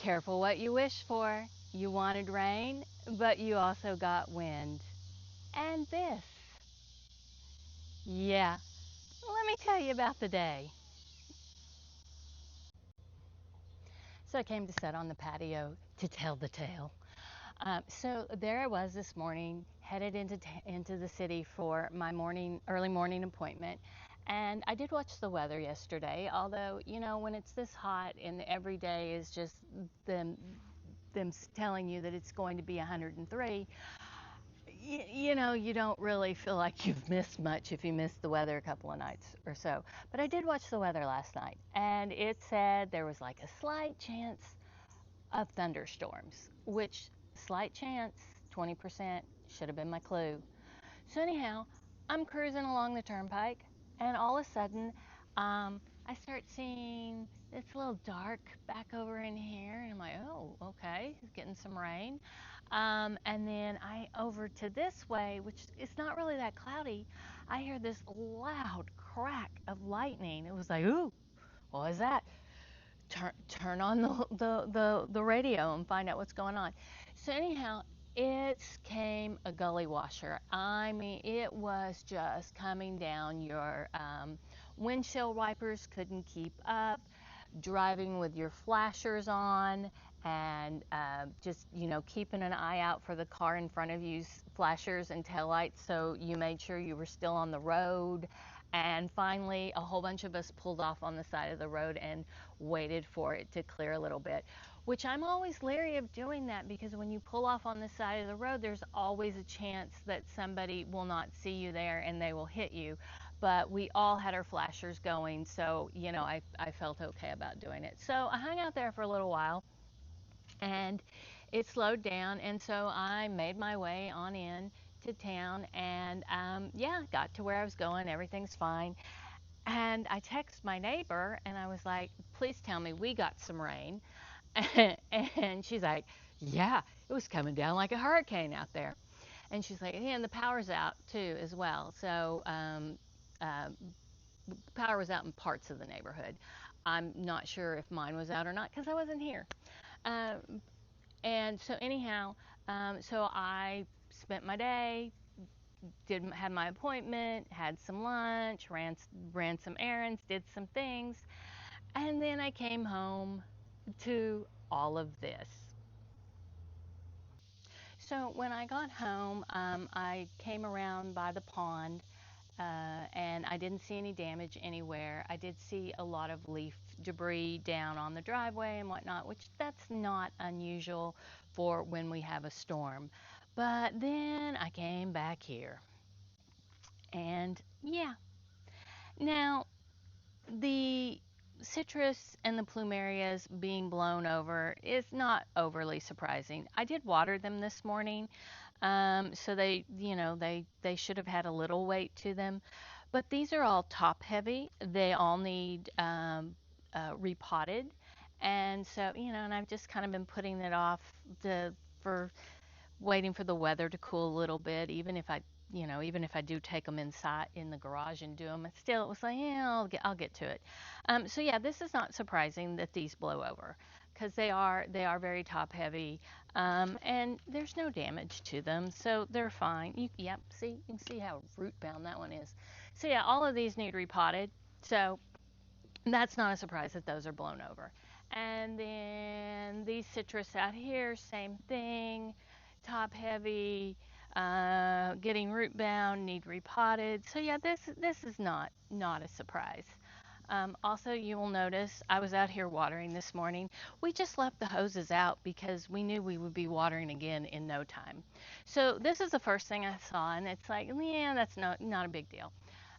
Careful what you wish for. You wanted rain, but you also got wind. And this. Yeah, let me tell you about the day. So I came to sit on the patio to tell the tale. So there I was this morning, headed into the city for my early morning appointment, and I did watch the weather yesterday. Although when it's this hot and every day is just them them telling you that it's going to be 103, you don't really feel like you've missed much if you missed the weather a couple of nights or so. But I did watch the weather last night, and it said there was like a slight chance of thunderstorms, which slight chance, 20%, should have been my clue. So anyhow, I'm cruising along the turnpike, and all of a sudden, I start seeing it's a little dark back over in here, and I'm like, oh, okay, it's getting some rain. And then I over to this way, which is not really that cloudy. I hear this loud crack of lightning. It was like, ooh, what was that? Turn on the radio and find out what's going on. So anyhow, it came a gully washer. I mean, it was just coming down. Your windshield wipers couldn't keep up. Driving with your flashers on and just keeping an eye out for the car in front of you's flashers and taillights, so you made sure you were still on the road. And finally, a whole bunch of us pulled off on the side of the road and waited for it to clear a little bit, which I'm always leery of doing that, because when you pull off on the side of the road, there's always a chance that somebody will not see you there and they will hit you. But we all had our flashers going, so I felt okay about doing it. So I hung out there for a little while, and it slowed down, and so I made my way on in to town, and yeah, got to where I was going. Everything's fine. And I texted my neighbor, and I was like, please tell me we got some rain. And she's like, yeah, it was coming down like a hurricane out there. And she's like, yeah, and the power's out too as well. So uh, power was out in parts of the neighborhood. I'm not sure if mine was out or not because I wasn't here. Um, and so anyhow, so I spent my day, did had my appointment, had some lunch, ran some errands, did some things, and then I came home to all of this. So when I got home, I came around by the pond, and I didn't see any damage anywhere. I did see a lot of leaf debris down on the driveway and whatnot, which that's not unusual for when we have a storm. But then I came back here, and yeah. Now, the citrus and the plumerias being blown over is not overly surprising. I did water them this morning, so they should have had a little weight to them. But these are all top heavy. They all need repotted, and so and I've just kind of been putting it off for waiting for the weather to cool a little bit. Even if I do take them inside in the garage and do them, still it was like, yeah, I'll get to it. So yeah, this is not surprising that these blow over, because they are very top heavy, and there's no damage to them, so they're fine. Yep, see, you can see how root bound that one is. So yeah, all of these need repotted. So that's not a surprise that those are blown over. And then these citrus out here, same thing, top heavy, getting root bound, need repotted. So yeah, this is not a surprise. Also, you will notice I was out here watering this morning. We just left the hoses out because we knew we would be watering again in no time. So this is the first thing I saw, and it's like, yeah, that's not a big deal.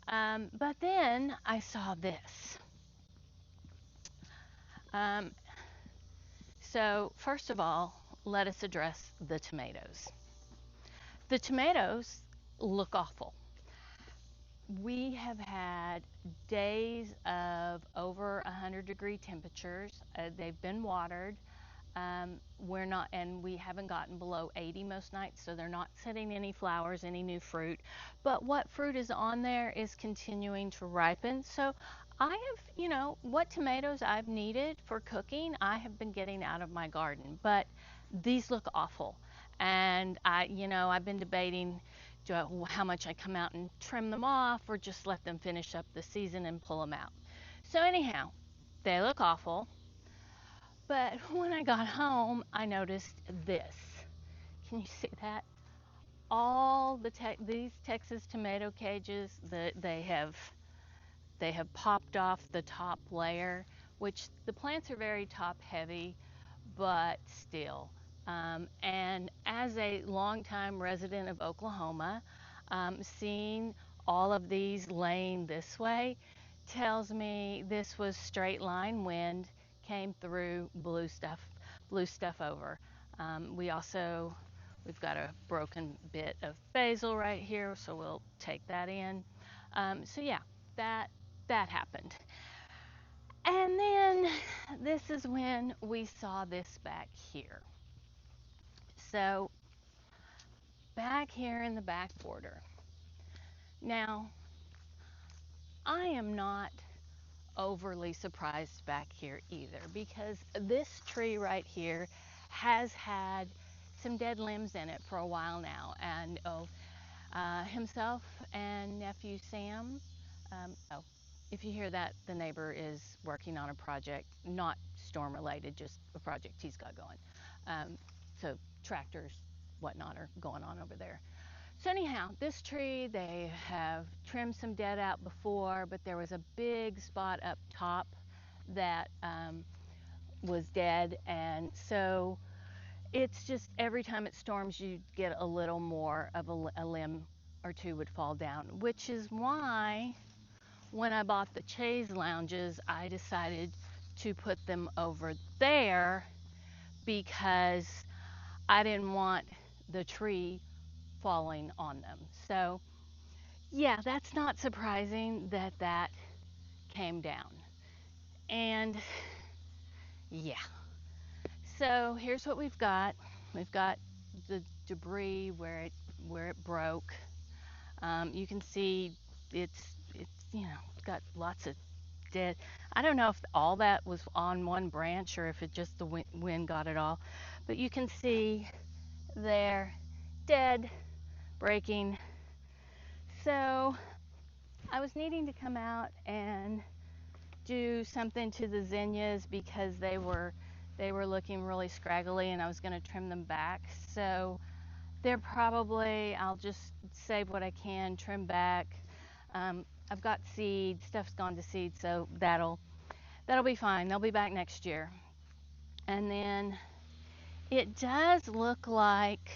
But then I saw this. Um, so first of all, let us address the tomatoes. The tomatoes look awful. We have had days of over 100-degree temperatures. They've been watered. We're not, and we haven't gotten below 80 most nights, so they're not setting any flowers, any new fruit. But what fruit is on there is continuing to ripen. So I have, what tomatoes I've needed for cooking, I have been getting out of my garden, but these look awful. And I've been debating how much I come out and trim them off or just let them finish up the season and pull them out. So, anyhow, they look awful. But when I got home, I noticed this. Can you see that? All these Texas tomato cages, they have popped off the top layer, which the plants are very top heavy, but still. And as a longtime resident of Oklahoma, seeing all of these laying this way tells me this was straight line wind, came through, blew stuff over. We've got a broken bit of basil right here, so we'll take that in. So yeah, that that happened. And then this is when we saw this back here. So back here in the back border. Now, I am not overly surprised back here either because this tree right here has had some dead limbs in it for a while now. And himself and nephew Sam, oh, if you hear that, the neighbor is working on a project, not storm related, just a project he's got going. So tractors, whatnot, are going on over there. So anyhow, this tree, they have trimmed some dead out before, but there was a big spot up top that was dead, and so it's just every time it storms, you get a little more of a limb or two would fall down, which is why when I bought the chaise lounges, I decided to put them over there because I didn't want the tree falling on them. So, yeah, that's not surprising that that came down. And yeah, so here's what we've got. We've got the debris where it broke. You can see it's it's got lots of dead. I don't know if all that was on one branch or if it just the wind got it all, but you can see there dead, breaking. So I was needing to come out and do something to the zinnias because they were looking really scraggly and I was going to trim them back. So they're probably, I'll just save what I can, trim back. I've got seed, stuff's gone to seed, so that'll be fine. They'll be back next year. And then it does look like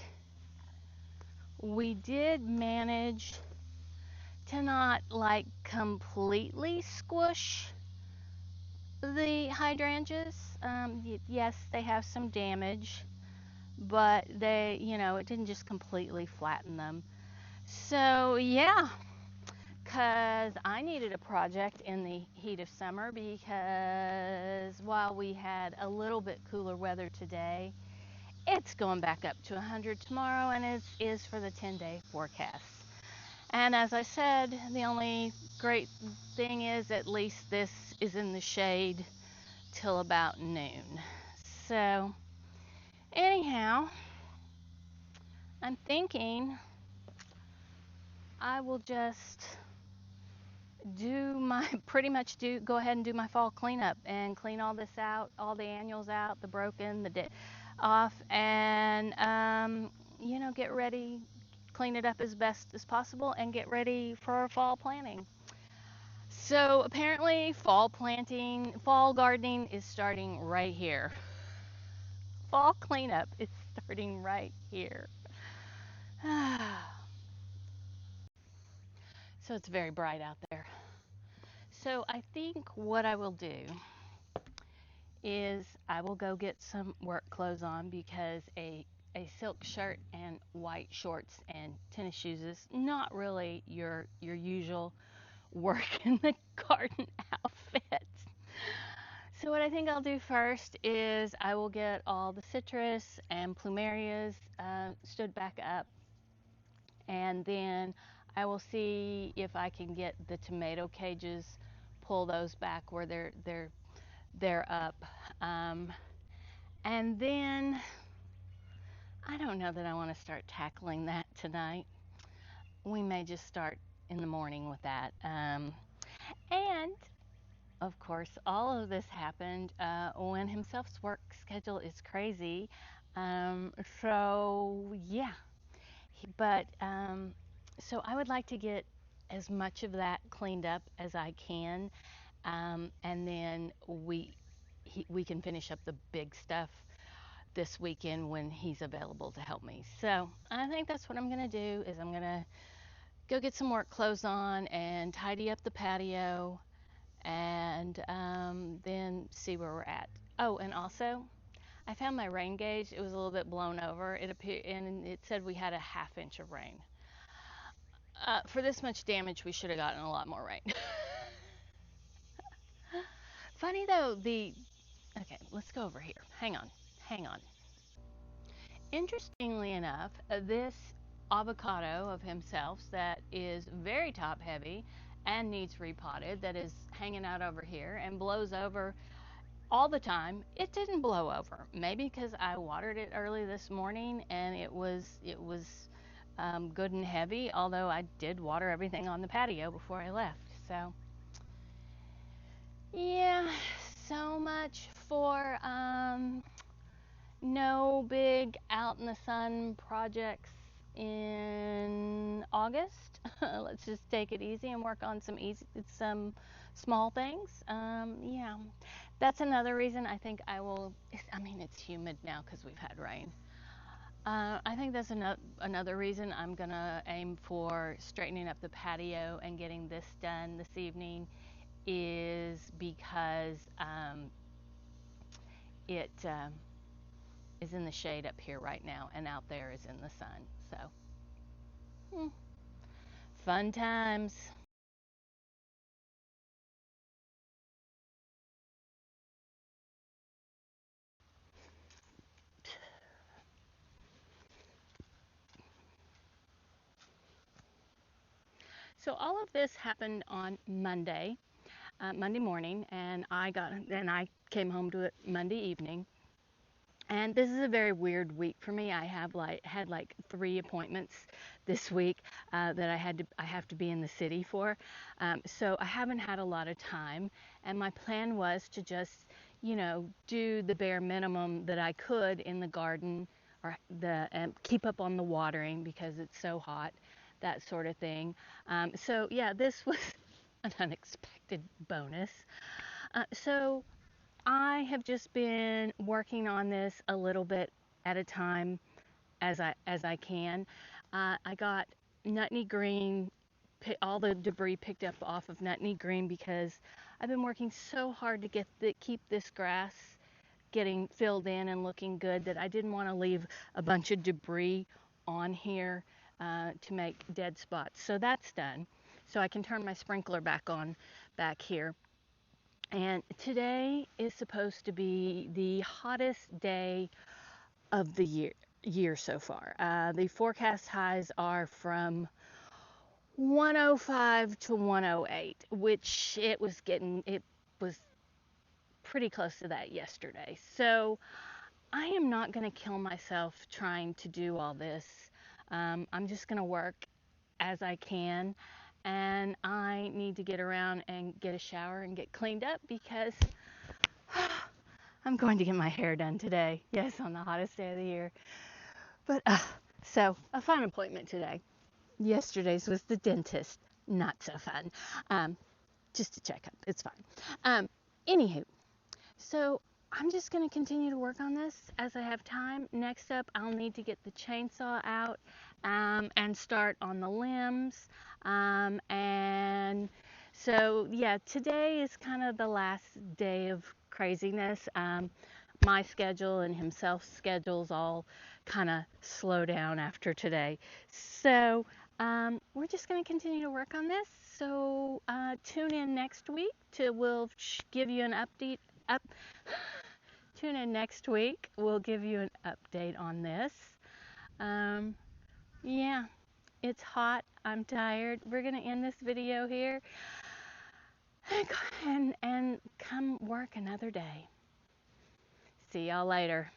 we did manage to not like completely squish the hydrangeas. Yes, they have some damage, but it didn't just completely flatten them. So, yeah, because I needed a project in the heat of summer because while we had a little bit cooler weather today, it's going back up to 100 tomorrow and it is for the 10-day forecast. And as I said, the only great thing is at least this is in the shade till about noon. So, anyhow, I'm thinking I will just pretty much go ahead and do my fall cleanup and clean all this out, all the annuals out, the broken, off, and get ready, clean it up as best as possible, and get ready for fall planting. So apparently, fall gardening is starting right here. Fall cleanup is starting right here. So it's very bright out there. So I think what I will do is I will go get some work clothes on because a silk shirt and white shorts and tennis shoes is not really your usual work in the garden outfit. So what I think I'll do first is I will get all the citrus and plumerias stood back up, and then I will see if I can get the tomato cages pull those back where they're up. And then I don't know that I want to start tackling that tonight. We may just start in the morning with that. And of course, all of this happened when himself's work schedule is crazy. So yeah, but so I would like to get as much of that cleaned up as I can, and then we can finish up the big stuff this weekend when he's available to help me. So I think that's what I'm gonna do is I'm gonna go get some work clothes on and tidy up the patio and then see where we're at. Oh, and also I found my rain gauge. It was a little bit blown over. It appeared and it said we had a half inch of rain. For this much damage, we should have gotten a lot more rain. Funny though, okay, let's go over here. Hang on, hang on. Interestingly enough, this avocado of himself that is very top heavy and needs repotted, that is hanging out over here and blows over all the time, it didn't blow over. Maybe because I watered it early this morning and it was good and heavy. Although I did water everything on the patio before I left. So yeah, so much for no big out in the sun projects in August. Let's just take it easy and work on some small things. Yeah, that's another reason I think I will. I mean, it's humid now because we've had rain. I think that's another reason I'm gonna aim for straightening up the patio and getting this done this evening is because it is in the shade up here right now, and out there is in the sun. So, fun times. So all of this happened on Monday morning, and I came home to it Monday evening. And this is a very weird week for me. I had like 3 appointments this week that I have to be in the city for. So I haven't had a lot of time. And my plan was to just, do the bare minimum that I could in the garden, or keep up on the watering because it's so hot, that sort of thing. So yeah, this was an unexpected bonus. So I have just been working on this a little bit at a time as I can. I got Nutney Green, all the debris picked up off of Nutney Green because I've been working so hard to keep this grass getting filled in and looking good that I didn't want to leave a bunch of debris on here to make dead spots. So that's done. So I can turn my sprinkler back on back here. And today is supposed to be the hottest day of the year so far. The forecast highs are from 105 to 108, which it was pretty close to that yesterday. So I am not going to kill myself trying to do all this. I'm just going to work as I can. And I need to get around and get a shower and get cleaned up because I'm going to get my hair done today. Yes, on the hottest day of the year. But so a fun appointment today. Yesterday's was the dentist. Not so fun. Just to check up. It's fine. Anywho, so I'm just going to continue to work on this as I have time. Next up, I'll need to get the chainsaw out and start on the limbs. And so, yeah, today is kind of the last day of craziness. My schedule and himself's schedules all kind of slow down after today. So, we're just going to continue to work on this. So, tune in next week we'll give you an update. Up, tune in next week. We'll give you an update on this. Yeah, it's hot. I'm tired. We're going to end this video here. and come work another day. See y'all later.